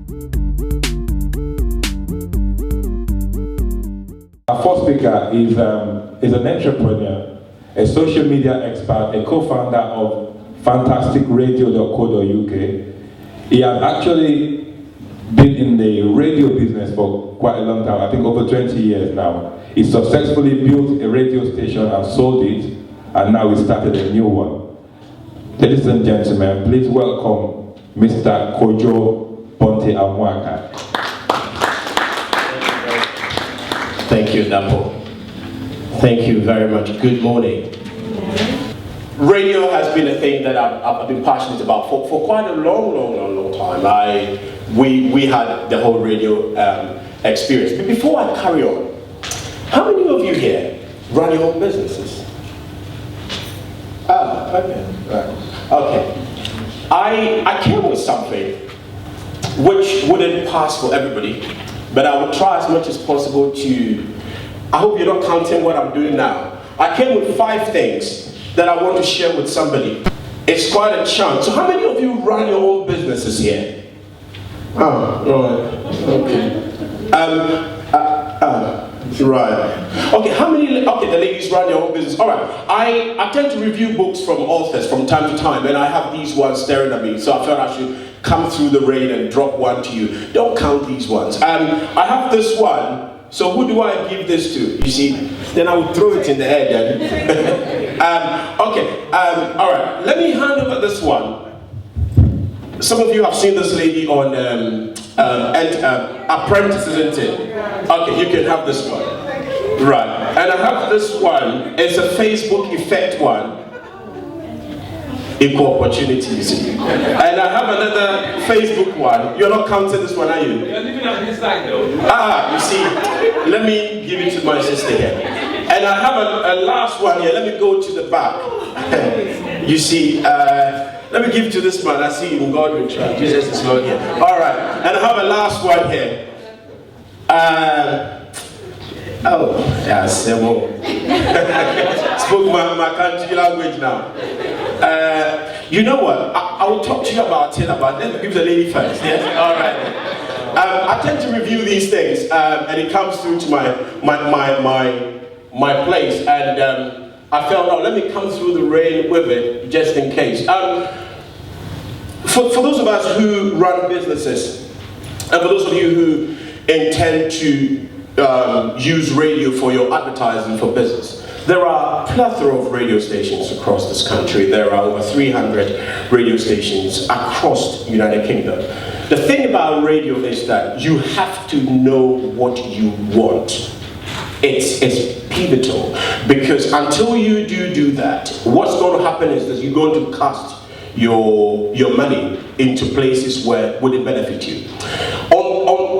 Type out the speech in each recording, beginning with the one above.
Our first speaker is an entrepreneur, a social media expert, a co-founder of fantasticradio.co.uk. He has actually been in the radio business for quite a long time, I think over 20 years now. He successfully built a radio station and sold it, and now he started a new one. Ladies and gentlemen, please welcome Mr. Kojo Bonti-Amoako. Thank you, Dapo. Thank you very much. Good morning. Radio has been a thing that I've been passionate about for quite a long time. We had the whole radio experience. But before I carry on, how many of you here run your own businesses? Ah, okay, right. Okay. I came with something which wouldn't pass for everybody, but I will try as much as possible to, I hope you're not counting what I'm doing now. I came with 5 things that I want to share with somebody. It's quite a chunk. So how many of you run your own businesses here? Oh, right, okay. Right. Okay, how many, okay, the ladies run your own business. All right, I tend to review books from authors from time to time, and I have these ones staring at me, so I felt I should come through the rain and drop one to you. Don't count these ones. I have this one, so who do I give this to? You see, then I will throw it in the air then. All right, let me hand over this one. Some of you have seen this lady on Apprentice, isn't it? Okay, you can have this one. Right, and I have this one. It's a Facebook effect one. Equal opportunity, you see. And I have another Facebook one. You're not counting this one, are you? You're living on this side though. Ah, you see. Let me give it to my sister here. And I have a last one here. Let me go to the back. You see, let me give to this man. I see you. God will try. Jesus is Lord here. All right. And I have a last one here. Oh, yes, spoke my country language now. You know what? I will talk to you about it. Let's give the lady first. Yes. All right. I tend to review these things, and it comes through to my place, and I felt, oh, let me come through the rain with it, just in case. For those of us who run businesses, and for those of you who intend to use radio for your advertising for business, there are a plethora of radio stations across this country. There are over 300 radio stations across the United Kingdom. The thing about radio is that you have to know what you want. It's pivotal, because until you do that, what's going to happen is that you're going to cast your money into places where it wouldn't benefit you.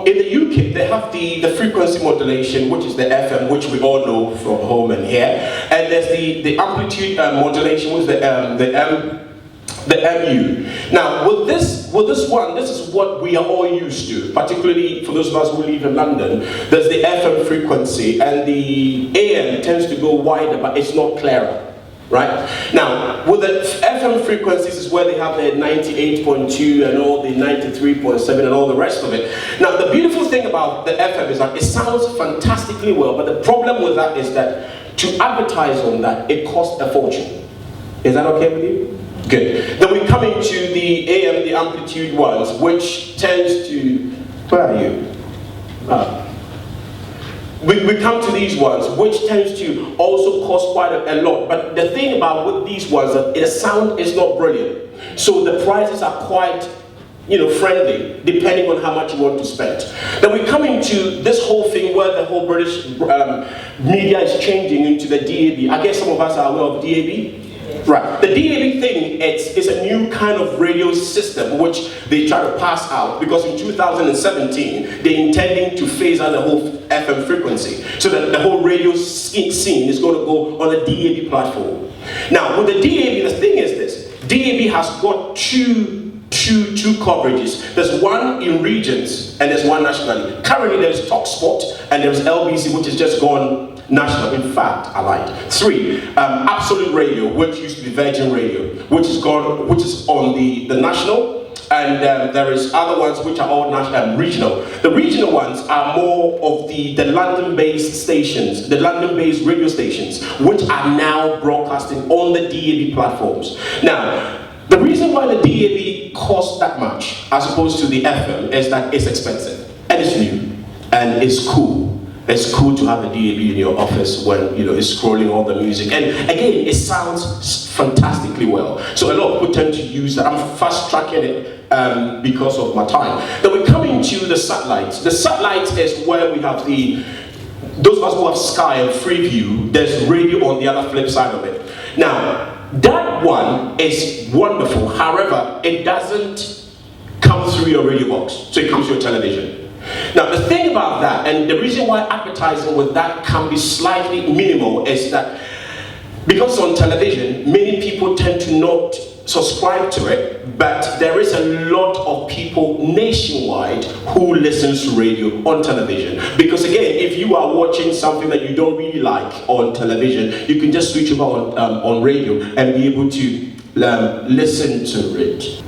In the UK, they have the frequency modulation, which is the FM, which we all know from home and here, and there's the amplitude modulation, which is the MU. Now, with this one, this is what we are all used to, particularly for those of us who live in London. There's the FM frequency, and the AM tends to go wider, but it's not clearer. Right? Now, with the FM frequencies is where they have the 98.2 and all the 93.7 and all the rest of it. Now, the beautiful thing about the FM is that it sounds fantastically well, but the problem with that is that to advertise on that, it costs a fortune. Is that okay with you? Good. Then we come into the AM, the amplitude ones, which tends to, where are you? We come to these ones, which tends to also cost quite a lot. But the thing about with these ones, that the sound is not brilliant. So the prices are quite, friendly, depending on how much you want to spend. Then we come into this whole thing where the whole British media is changing into the DAB. I guess some of us are aware of DAB. Right. The DAB thing, it's a new kind of radio system which they try to pass out, because in 2017 they're intending to phase out the whole FM frequency, so that the whole radio scene is going to go on a DAB platform. Now, with the DAB, the thing is this: DAB has got two coverages. There's one in regions and there's one nationally. Currently, there's TalkSport and there's LBC, which has just gone national. In fact, I lied. 3, Absolute Radio, which used to be Virgin Radio, which is on the national, and there is other ones which are all regional. The regional ones are more of the London-based stations, the London-based radio stations, which are now broadcasting on the DAB platforms. Now, the reason why the DAB costs that much as opposed to the FM is that it's expensive and it's new and it's cool. It's cool to have a DAB in your office when it's scrolling all the music, and again, it sounds fantastically well. So a lot of people tend to use that. I'm fast tracking it because of my time. Then we come into the satellites. The satellites is where we have those of us who have Sky and Freeview. There's radio on the other flip side of it. Now, that one is wonderful. However, it doesn't come through your radio box, so it comes to your television. Now, the thing about that, and the reason why advertising with that can be slightly minimal, is that because on television, many people tend to not subscribe to it, but there is a lot of people nationwide who listens to radio on television. Because again, if you are watching something that you don't really like on television, you can just switch over on radio and be able to listen to it.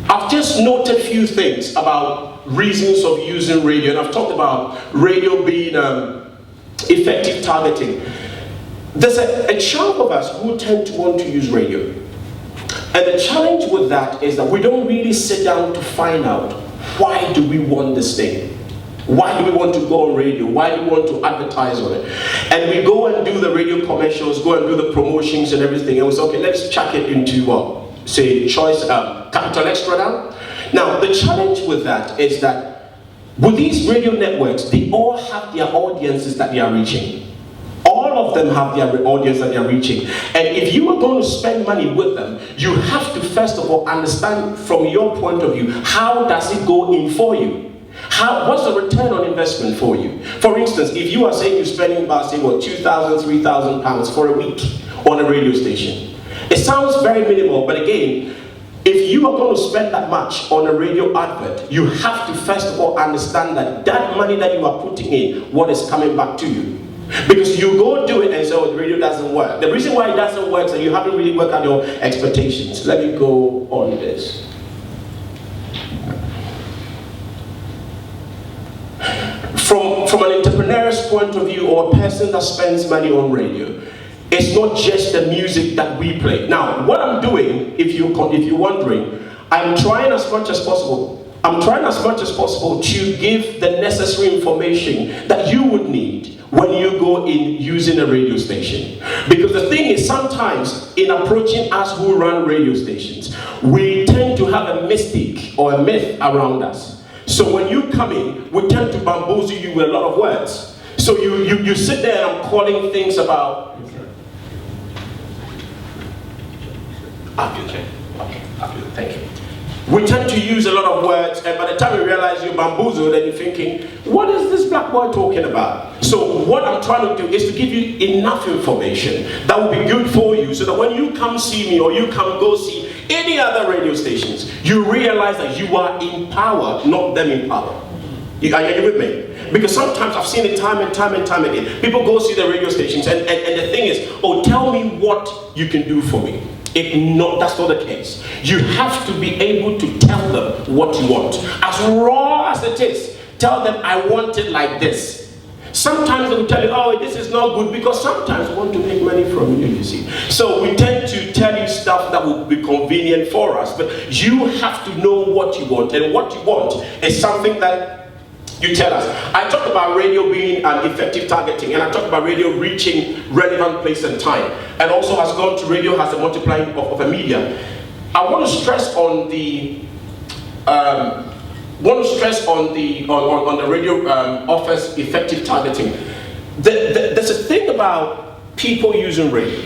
I've just noted a few things about reasons of using radio, and I've talked about radio being effective targeting. There's a chunk of us who tend to want to use radio, and the challenge with that is that we don't really sit down to find out, why do we want this thing? Why do we want to go on radio? Why do we want to advertise on it? And we go and do the radio commercials, go and do the promotions and everything, and we say, okay, let's chuck it into say choice capital extra now. Now, the challenge with that is that with these radio networks, they all have their audiences that they are reaching. All of them have their audience that they are reaching. And if you are going to spend money with them, you have to first of all understand from your point of view, how does it go in for you? What's the return on investment for you? For instance, if you are saying you're spending about, say, what, £2,000, £3,000 for a week on a radio station, it sounds very minimal, but again, if you are going to spend that much on a radio advert, you have to first of all understand that that money that you are putting in, what is coming back to you. Because you go do it and say, oh, the radio doesn't work. The reason why it doesn't work is that you haven't really worked out your expectations. Let me go on this. From an entrepreneur's point of view, or a person that spends money on radio, it's not just the music that we play. Now, what I'm doing, if you're wondering, I'm trying as much as possible to give the necessary information that you would need when you go in using a radio station. Because the thing is, sometimes in approaching us who run radio stations, we tend to have a mystique or a myth around us. So when you come in, we tend to bamboozle you with a lot of words. So you sit there and I'm calling things about, thank you. We tend to use a lot of words, and by the time you realize you're bamboozled, and you're thinking, what is this black boy talking about? So what I'm trying to do is to give you enough information that will be good for you, so that when you come see me, or you come go see any other radio stations, you realize that you are in power, not them in power. Are you with me? Because sometimes I've seen it time and time again. People go see the radio stations, and the thing is, oh, tell me what you can do for me. That's not the case. You have to be able to tell them what you want. As raw as it is, tell them, I want it like this. Sometimes they will tell you, oh, this is not good, because sometimes we want to make money from you, you see. So we tend to tell you stuff that will be convenient for us, but you have to know what you want, and what you want is something that you tell us. I talked about radio being an effective targeting, and I talked about radio reaching relevant place and time, and also has gone to radio as a multiplying of a media. I want to stress on the on the radio offers effective targeting. There's a thing about people using radio,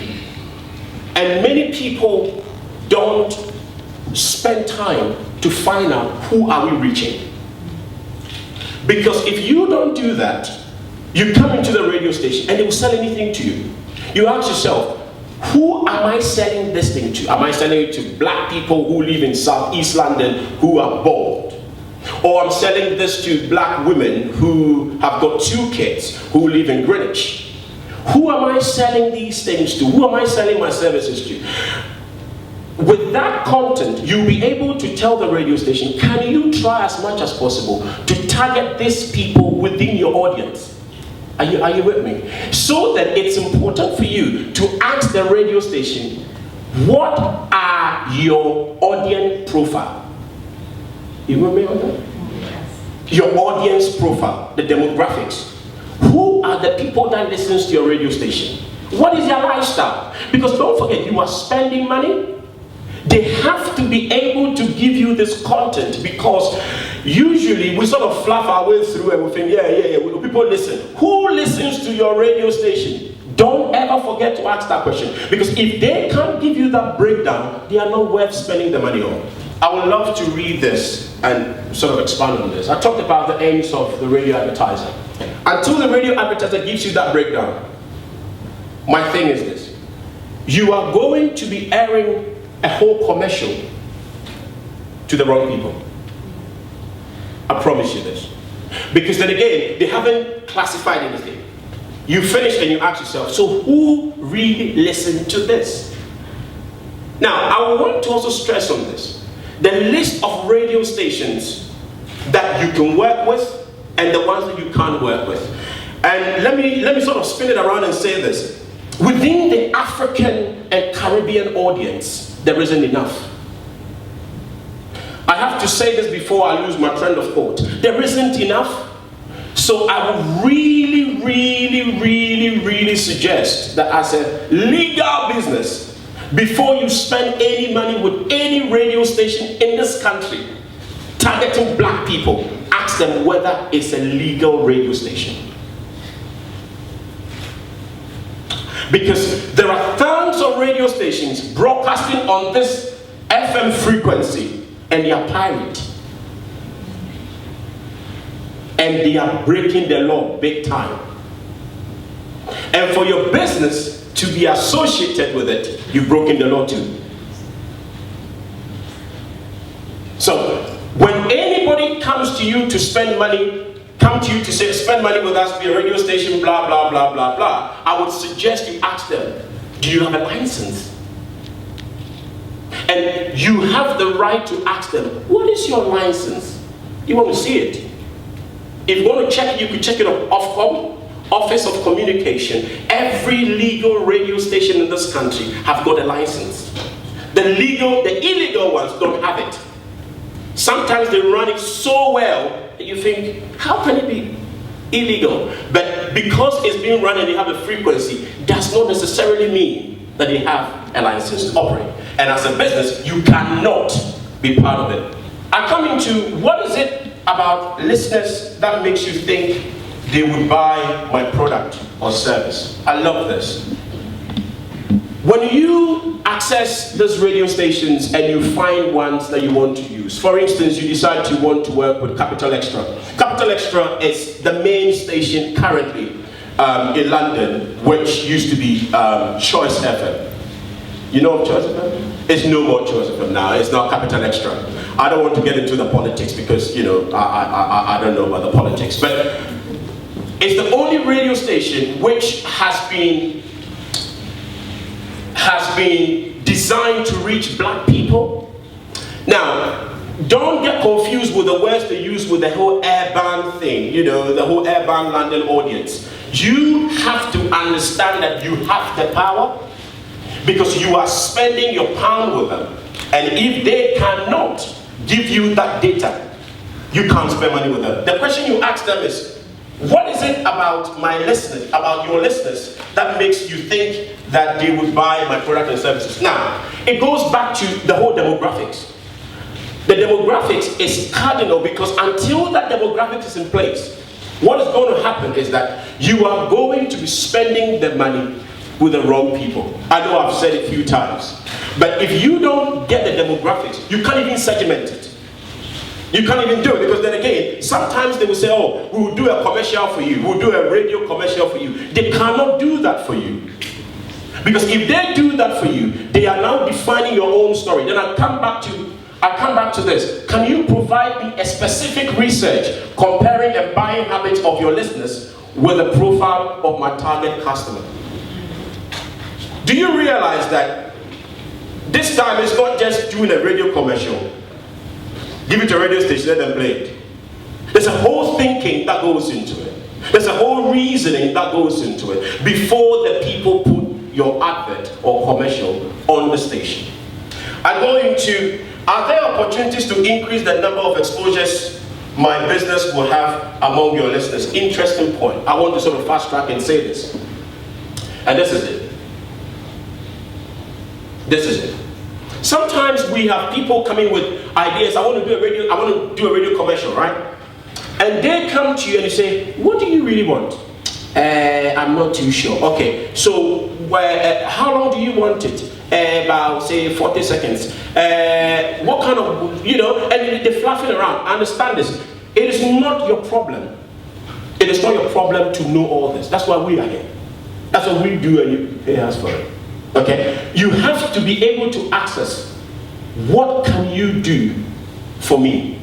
and many people don't spend time to find out who are we reaching. Because if you don't do that, you come into the radio station and they will sell anything to you. You ask yourself, who am I selling this thing to? Am I selling it to black people who live in Southeast London who are bald? Or I'm selling this to black women who have got 2 kids who live in Greenwich? Who am I selling these things to? Who am I selling my services to? with that content, you'll be able to tell the radio station, can you try as much as possible to target these people within your audience? Are you with me? So that it's important for you to ask the radio station, what are your audience profile? You with me on that? Yes. Your audience profile, the demographics. Who are the people that listens to your radio station? What is their lifestyle? Because don't forget, you are spending money. They have to be able to give you this content, because usually we sort of fluff our way through and we think, yeah, people listen. Who listens to your radio station? Don't ever forget to ask that question, because if they can't give you that breakdown, they are not worth spending the money on. I would love to read this and sort of expand on this. I talked about the aims of the radio advertiser. Until the radio advertiser gives you that breakdown, my thing is this: you are going to be airing a whole commercial to the wrong people. I promise you this. Because then again, they haven't classified anything. You finish and you ask yourself, so who really listened to this? Now, I want to also stress on this. The list of radio stations that you can work with and the ones that you can't work with. And let me sort of spin it around and say this. Within the African and Caribbean audience, there isn't enough. I have to say this before I lose my train of thought. There isn't enough. So I would really, really, really, really suggest that as a legal business, before you spend any money with any radio station in this country targeting black people, ask them whether it's a legal radio station. Because there are tons of radio stations broadcasting on this FM frequency, and they are pirate. And they are breaking the law big time. And for your business to be associated with it, you've broken the law too. So, when anybody comes to you to spend money, come to you to say, spend money with us, be a radio station, blah, blah, blah, blah, blah, I would suggest you ask them, do you have a license? And you have the right to ask them, what is your license? You want to see it. If you want to check it, you can check it on Ofcom, Office of Communication. Every legal radio station in this country have got a license. The illegal ones don't have it. Sometimes they run it so well that you think, how can it be illegal? But because it's being run and they have a frequency, does not necessarily mean that they have a license to operate. And as a business, you cannot be part of it. I come into, what is it about listeners that makes you think they would buy my product or service? I love this. When you access these radio stations and you find ones that you want to use, for instance, you decide you want to work with Capital Extra. Capital Extra is the main station currently in London, which used to be Choice FM. You know of Choice FM? It's no more Choice FM now. It's now Capital Extra. I don't want to get into the politics because, you know, I don't know about the politics. But it's the only radio station which has been designed to reach black people. Now, don't get confused with the words they use with the whole urban thing, you know, the whole urban London audience. You have to understand that you have the power because you are spending your pound with them. And if they cannot give you that data, you can't spend money with them. The question you ask them is, what is it about my listeners, about your listeners, that makes you think that they would buy my product and services? Now, it goes back to the whole demographics. The demographics is cardinal because until that demographics is in place, what is going to happen is that you are going to be spending the money with the wrong people. I know I've said it a few times, but if you don't get the demographics, you can't even segment it. You can't even do it because then again, sometimes they will say, oh, we will do a commercial for you, we'll do a radio commercial for you. They cannot do that for you. Because if they do that for you, they are now defining your own story. Then I come back to this. Can you provide me a specific research comparing the buying habits of your listeners with the profile of my target customer? Do you realize that This time it's not just doing a radio commercial. Give it to a radio station, let them play it. There's a whole thinking that goes into it. There's a whole reasoning that goes into it before the people put your advert or commercial on the station. I go into, are there opportunities to increase the number of exposures my business will have among your listeners? Interesting point. I want to sort of fast track and say this. And this is it. This is it. Sometimes we have people coming with ideas. I want to do a radio commercial, right? And they come to you and you say, what do you really want? I'm not too sure. Okay, so how long do you want it? About, say, 40 seconds. What kind of, and they're fluffing around. Understand this. It is not your problem. It is not your problem to know all this. That's why we are here. That's what we do, and you pay us for it. Okay? You have to be able to access, what can you do for me?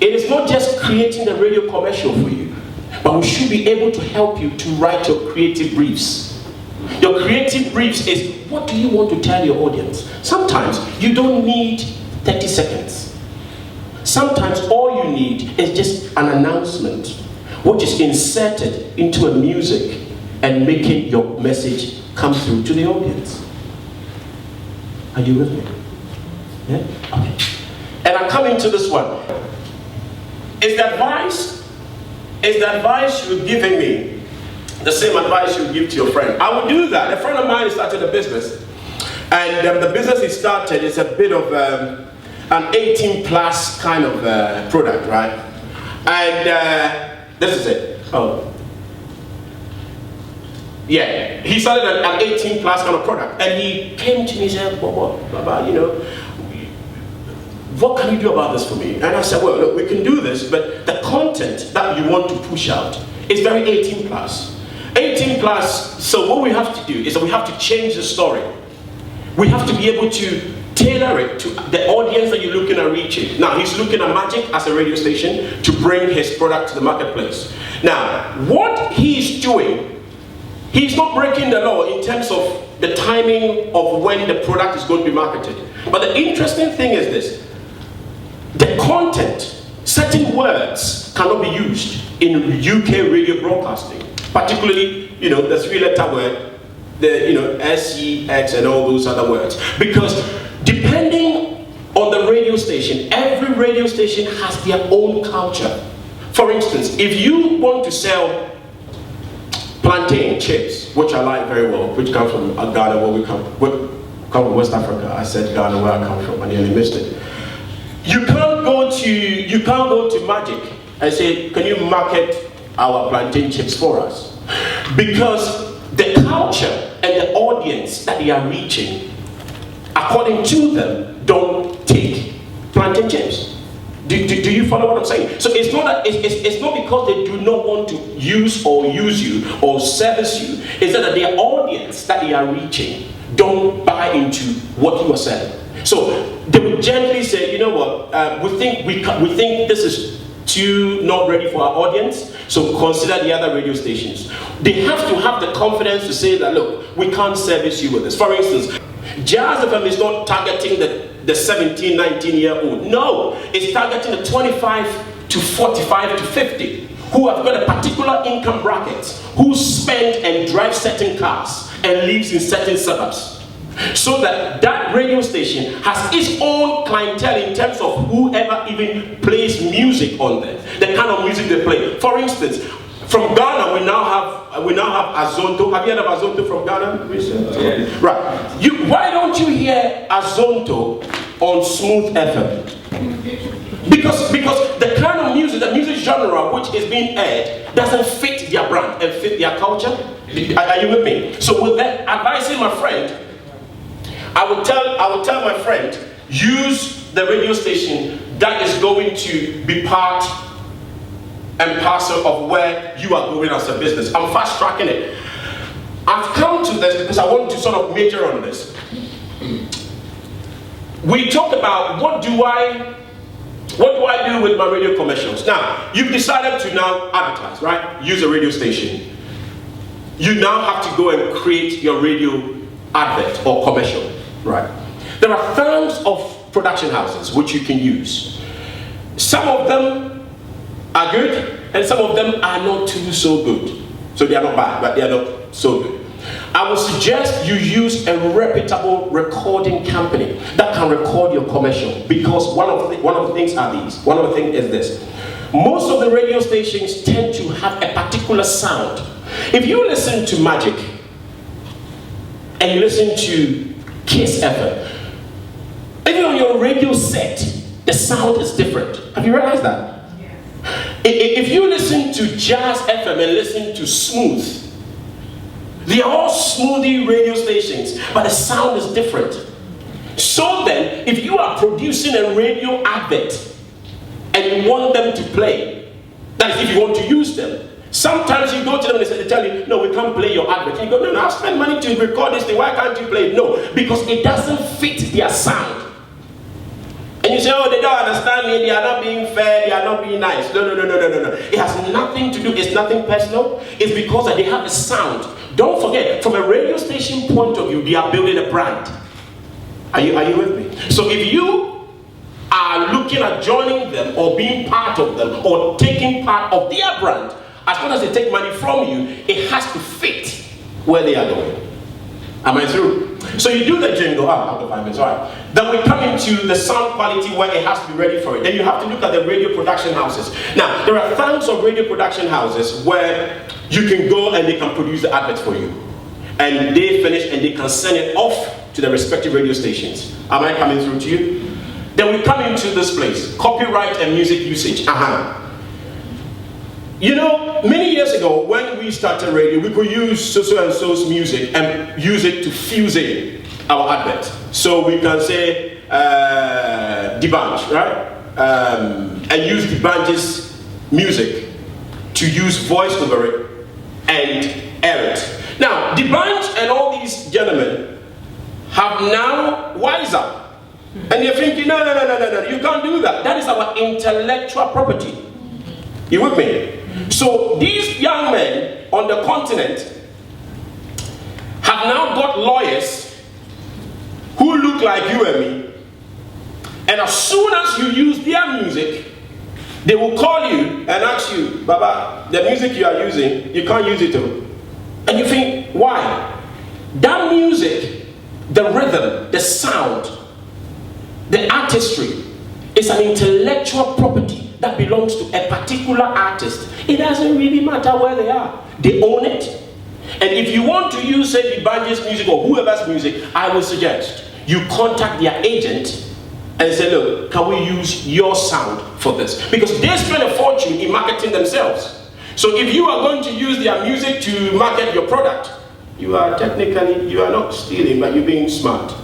It is not just creating a radio commercial for you, but we should be able to help you to write your creative briefs. Your creative briefs is, what do you want to tell your audience? Sometimes you don't need 30 seconds. Sometimes all you need is just an announcement, which is inserted into a music and making your message come through to the audience. Are you with me? Yeah? Okay. And I'm coming to this one. Is the advice you're giving me the same advice you give to your friend? I would do that. A friend of mine started a business, and the business he started is a bit of an 18 plus kind of product, right? And this is it. Oh. Yeah, he started an 18 plus kind of product, and he came to me and said, Baba, what can you do about this for me? And I said, well, look, we can do this, but the content that you want to push out is very 18 plus. 18 plus, so what we have to do is that we have to change the story. We have to be able to tailor it to the audience that you're looking at reaching. Now, he's looking at Magic as a radio station to bring his product to the marketplace. Now, what he's doing, he's not breaking the law in terms of the timing of when the product is going to be marketed. But the interesting thing is this. The content, certain words cannot be used in UK radio broadcasting. Particularly, the three-letter word, the SEX and all those other words. Because depending on the radio station, every radio station has their own culture. For instance, if you want to sell plantain chips, which I like very well, which come from Ghana, where we come from West Africa. I said Ghana, where I come from, I nearly missed it. You can't go to Magic and say, can you market our plantain chips for us? Because the culture and the audience that they are reaching, according to them, don't take plantain chips. Do you follow what I'm saying? So it's not because they do not want to use you or service you. It's that their audience that they are reaching don't buy into what you are selling. So they would gently say, you know what, we think this is too not ready for our audience, so consider the other radio stations. They have to have the confidence to say that, look, we can't service you with this. For instance, Jazz FM is not targeting the 17, 19-year-old. No, it's targeting the 25 to 45 to 50 who have got a particular income bracket, who spend and drive certain cars and lives in certain suburbs. So that radio station has its own clientele in terms of whoever even plays music on there, the kind of music they play. For instance, from Ghana, we now have Azonto. Have you heard of Azonto from Ghana? Yes. Right. Why don't you hear Azonto on Smooth FM? Because the kind of music, the music genre which is being aired doesn't fit their brand and fit their culture. Are you with me? So with that, advising my friend, I would tell my friend, use the radio station that is going to be part and parcel of where you are going as a business. I'm fast tracking it. I've come to this because I want to sort of major on this. We talk about what do I do with my radio commercials? Now, you've decided to now advertise, right? Use a radio station. You now have to go and create your radio advert or commercial. Right. There are thousands of production houses which you can use. Some of them are good, and some of them are not too so good. So they are not bad, but they are not so good. I would suggest you use a reputable recording company that can record your commercial, because one of the things are these. One of the things is this. Most of the radio stations tend to have a particular sound. If you listen to Magic and you listen to Kiss FM, even on your radio set, the sound is different. Have you realized that? If you listen to Jazz FM and listen to Smooth, they are all smoothie radio stations, but the sound is different. So then, if you are producing a radio advert and you want them to play, that is if you want to use them, sometimes you go to them and they tell you, no, we can't play your advert. And you go, no, I've spent money to record this thing, why can't you play it? No, because it doesn't fit their sound. And you say, oh, they don't understand me, they are not being fair, they are not being nice. No. It has nothing to do, it's nothing personal. It's because they have a sound. Don't forget, from a radio station point of view, they are building a brand. Are you with me? So if you are looking at joining them or being part of them or taking part of their brand, as long as they take money from you, it has to fit where they are going. Am I through? So you do the jingle, after 5 minutes, all right. Then we come into the sound quality where it has to be ready for it. Then you have to look at the radio production houses. Now, there are thousands of radio production houses where you can go and they can produce the adverts for you. And they finish and they can send it off to the respective radio stations. Am I coming through to you? Then we come into this place, copyright and music usage. You know, many years ago when we started radio, we could use so-and-so's music and use it to fuse in our advert. So we can say D'banj, right? And use D'banj's music to use voice over it and air it. Now, D'banj and all these gentlemen have now wised up. And they're thinking, no, you can't do that. That is our intellectual property. You with me? So these young men on the continent have now got lawyers who look like you and me, and as soon as you use their music, they will call you and ask you, Baba, the music you are using, you can't use it too. And you think, why? That music, the rhythm, the sound, the artistry is an intellectual property that belongs to a particular artist. It doesn't really matter where they are. They own it. And if you want to use, say, D'banj's music or whoever's music, I would suggest you contact their agent and say, look, can we use your sound for this? Because they spend a fortune in marketing themselves. So if you are going to use their music to market your product, you are not stealing, but you're being smart.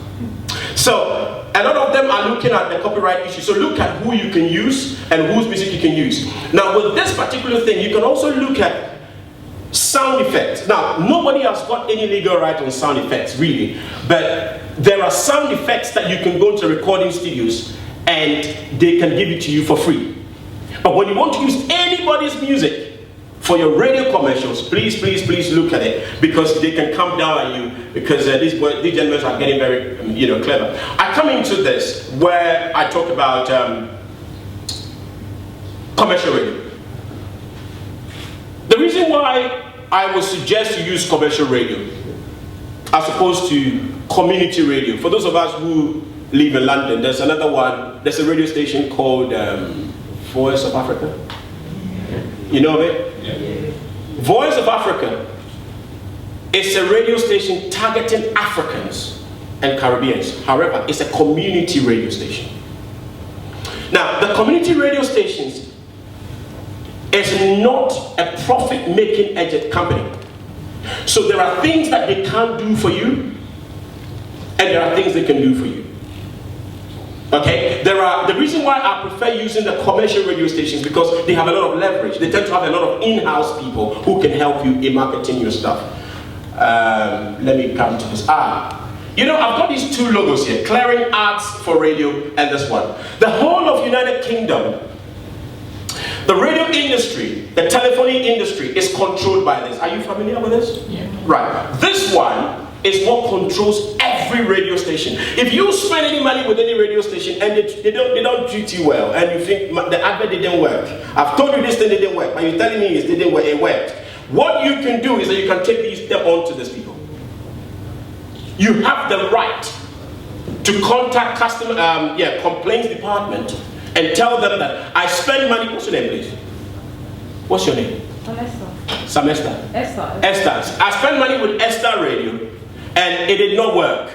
So a lot of them are looking at the copyright issue. So look at who you can use and whose music you can use. Now with this particular thing, you can also look at sound effects. Now, nobody has got any legal right on sound effects, really. But there are sound effects that you can go to recording studios and they can give it to you for free. But when you want to use anybody's music for your radio commercials, please look at it, because they can come down on you, because these gentlemen are getting very clever. I come into this where I talk about commercial radio. The reason why I would suggest you use commercial radio as opposed to community radio, for those of us who live in London, there's another one, there's a radio station called Voice of Africa. You know of it? Yeah. Voice of Africa is a radio station targeting Africans and Caribbeans. However, it's a community radio station. Now, the community radio stations is not a profit-making agent company. So there are things that they can't do for you, and there are things they can do for you. Okay, the reason why I prefer using the commercial radio stations, because they have a lot of leverage. They tend to have a lot of in-house people who can help you in marketing your stuff. Let me come to this. You know, I've got these two logos here, Clearing Arts for Radio and this one. The whole of United Kingdom, the radio industry, the telephony industry is controlled by this. Are you familiar with this? Yeah. Right. This one is what controls every radio station. If you spend any money with any radio station and they don't treat you well, and you think the advert didn't work, I've told you this thing didn't work, but you're telling me it didn't work, it worked. What you can do is that you can take these on to these people. You have the right to contact customer complaints department and tell them that I spend money. What's your name, please? What's your name? Semester. Esther. I spent money with Esther Radio and it did not work.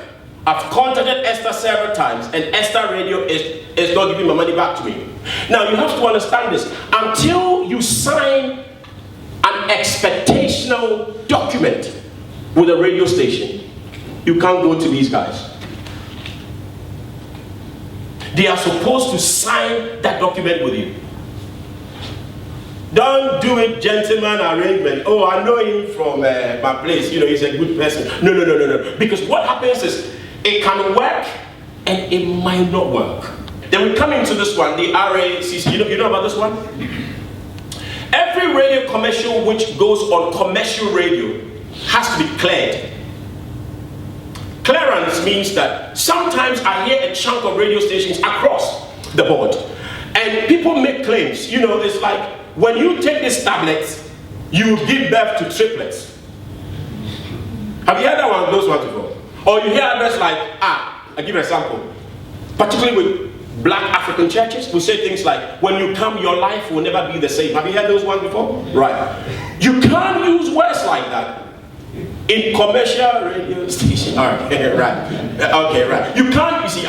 I've contacted Esther several times and Esther Radio is not giving my money back to me. Now you have to understand this. Until you sign an expectational document with a radio station, you can't go to these guys. They are supposed to sign that document with you. Don't do it gentleman arrangement. Oh, I know him from my place. You know, he's a good person. No. Because what happens is, it can work and it might not work. Then we come into this one, the RACC. You know about this one? Every radio commercial which goes on commercial radio has to be cleared. Clearance means that sometimes I hear a chunk of radio stations across the board and people make claims. You know, it's like when you take these tablets, you give birth to triplets. Have you heard that one, those ones before? Or you hear others like, I'll give you an example. Particularly with black African churches, we say things like, when you come, your life will never be the same. Have you heard those ones before? Right. You can't use words like that in commercial radio station. All right, right. Okay, right. You can't, you see,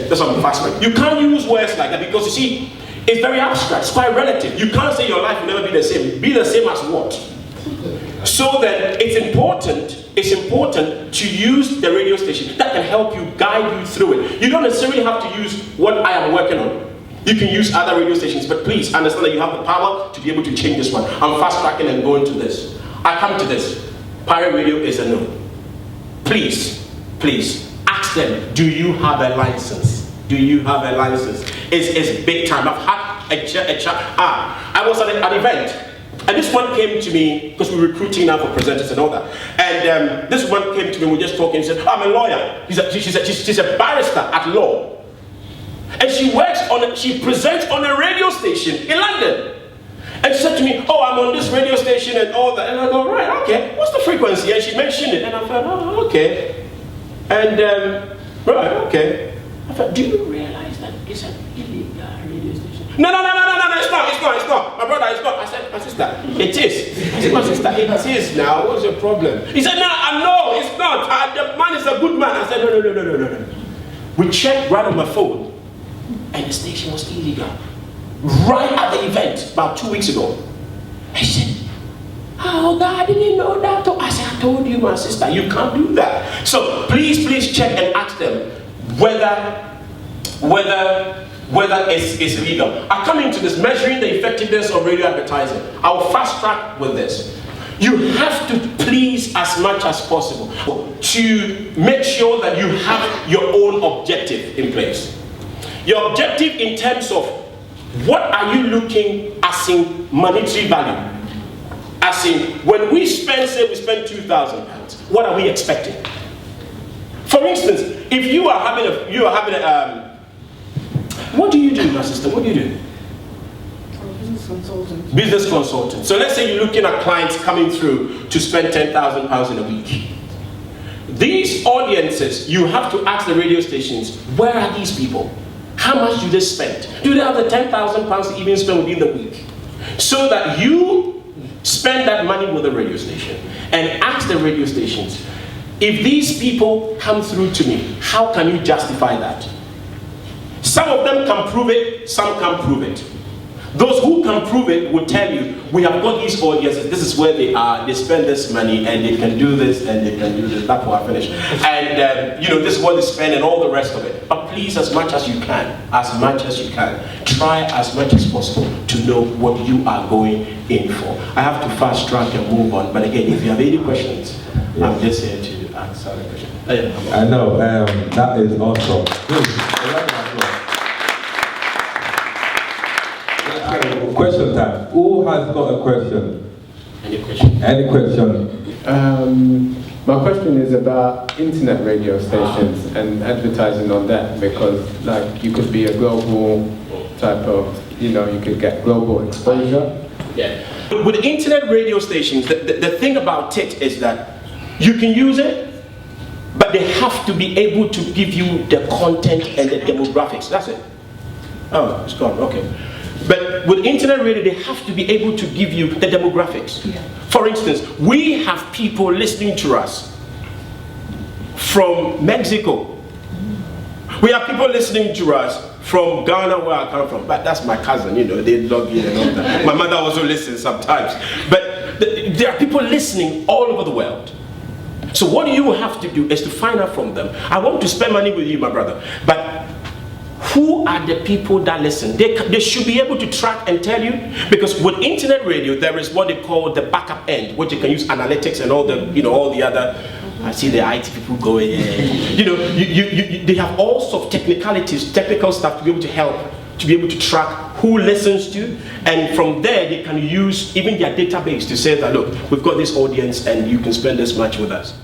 that's what I'm fast. You can't use words like that because you see, it's very abstract, it's quite relative. You can't say your life will never be the same. Be the same as what? So then it's important to use the radio station that can help you, guide you through it. You don't necessarily have to use what I am working on. You can use other radio stations, but please understand that you have the power to be able to change this one. I'm fast tracking and going to this. I come to this. Pirate radio is a no. Please ask them, do you have a license? Do you have a license? It's big time. I've had I was at an event, and this one came to me because we're recruiting now for presenters and all that. And this one came to me, we're just talking. She said, I'm a lawyer. She's a barrister at law, and she presents on a radio station in London. And she said to me, oh, I'm on this radio station and all that. And I go, right, okay. What's the frequency? And she mentioned it, and I thought, oh, okay. And right, okay. I thought, do you realize that it's an illegal radio station? No, it's not. My brother, it's not. I said, my sister, it is. I said, my sister, it is now. What's your problem? He said, no, it's not. The man is a good man. I said, no. We checked right on my phone, and the station was illegal. Right at the event, about 2 weeks ago. He said, oh God, I didn't know that. I said, I told you, my sister, you can't do that. So please check and ask them whether it's legal. I come into this, measuring the effectiveness of radio advertising. I will fast track with this. You have to please as much as possible to make sure that you have your own objective in place. Your objective in terms of what are you looking as in monetary value? As in, when we spend, say we spend £2,000, what are we expecting? For instance, if you are having what do you do, my sister? What do you do? Business consultant. Business consultant. So let's say you're looking at clients coming through to spend £10,000 in a week. These audiences, you have to ask the radio stations, where are these people? How much do they spend? Do they have the £10,000 to even spend within the week? So that you spend that money with the radio station and ask the radio stations, if these people come through to me, how can you justify that? Some of them can prove it, some can't prove it. Those who can prove it will tell you, we have got these audiences, this is where they are, they spend this money, and they can do this, and they can do this, that's why I finish. And this is what they spend and all the rest of it. But please, as much as you can, try as much as possible to know what you are going in for. I have to fast track and move on, but again, if you have any questions, yes. I'm just here to answer the question. I know, that is awesome. Good. Question time. Who has got a question? Any question? Any question? My question is about internet radio stations and advertising on that, because like you could be a global type of, you could get global exposure. Yeah. With internet radio stations, the thing about it is that you can use it, but they have to be able to give you the content and the demographics. That's it. Oh, it's gone. Okay. But with internet radio, they have to be able to give you the demographics. Yeah. For instance, we have people listening to us from Mexico. We have people listening to us from Ghana, where I come from. But that's my cousin, they log in and all that. My mother also listens sometimes. But there are people listening all over the world. So what you have to do is to find out from them. I want to spend money with you, my brother, but who are the people that listen? They should be able to track and tell you, because with internet radio, there is what they call the backup end, which you can use analytics and all the, all the other. I see the IT people going, they have all sorts of technical stuff to be able to help, to be able to track who listens to, and from there they can use even their database to say that, look, we've got this audience and you can spend this much with us.